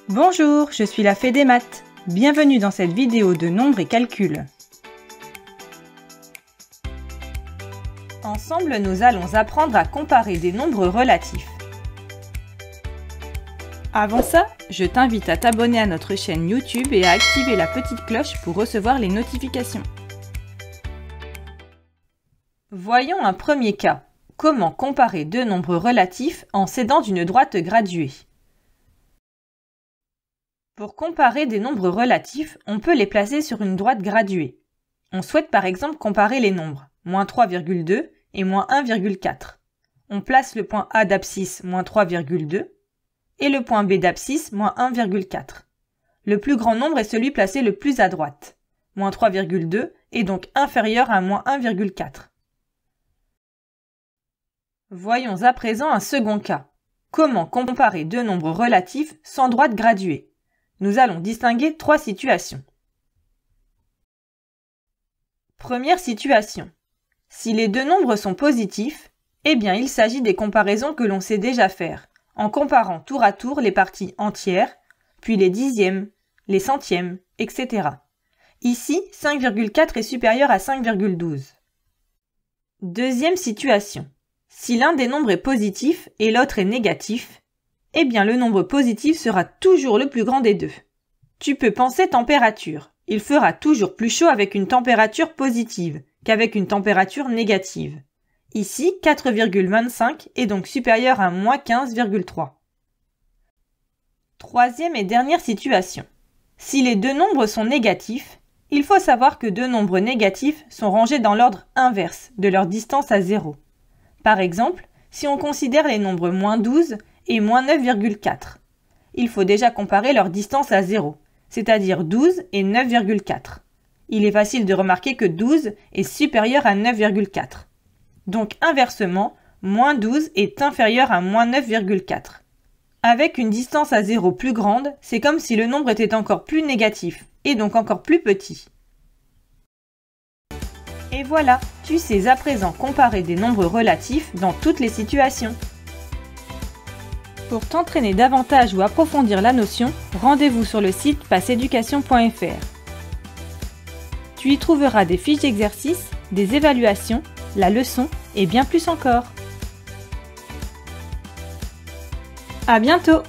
Bonjour, je suis la Fée des maths. Bienvenue dans cette vidéo de nombres et calculs. Ensemble, nous allons apprendre à comparer des nombres relatifs. Avant ça, je t'invite à t'abonner à notre chaîne YouTube et à activer la petite cloche pour recevoir les notifications. Voyons un premier cas. Comment comparer deux nombres relatifs en s'aidant d'une droite graduée? Pour comparer des nombres relatifs, on peut les placer sur une droite graduée. On souhaite par exemple comparer les nombres moins 3,2 et moins 1,4. On place le point A d'abscisse moins 3,2 et le point B d'abscisse moins 1,4. Le plus grand nombre est celui placé le plus à droite. Moins 3,2 est donc inférieur à moins 1,4. Voyons à présent un second cas. Comment comparer deux nombres relatifs sans droite graduée? Nous allons distinguer trois situations. Première situation. Si les deux nombres sont positifs, eh bien il s'agit des comparaisons que l'on sait déjà faire, en comparant tour à tour les parties entières, puis les dixièmes, les centièmes, etc. Ici, 5,4 est supérieur à 5,12. Deuxième situation. Si l'un des nombres est positif et l'autre est négatif, eh bien le nombre positif sera toujours le plus grand des deux. Tu peux penser température. Il fera toujours plus chaud avec une température positive qu'avec une température négative. Ici, 4,25 est donc supérieur à moins 15,3. Troisième et dernière situation. Si les deux nombres sont négatifs, il faut savoir que deux nombres négatifs sont rangés dans l'ordre inverse de leur distance à 0. Par exemple, si on considère les nombres moins 12 et moins 9,4, il faut déjà comparer leur distance à 0, c'est-à-dire 12 et 9,4. Il est facile de remarquer que 12 est supérieur à 9,4. Donc inversement, moins 12 est inférieur à moins 9,4. Avec une distance à 0 plus grande, c'est comme si le nombre était encore plus négatif, et donc encore plus petit. Et voilà, tu sais à présent comparer des nombres relatifs dans toutes les situations. Pour t'entraîner davantage ou approfondir la notion, rendez-vous sur le site passeeducation.fr. Tu y trouveras des fiches d'exercices, des évaluations, la leçon et bien plus encore. À bientôt!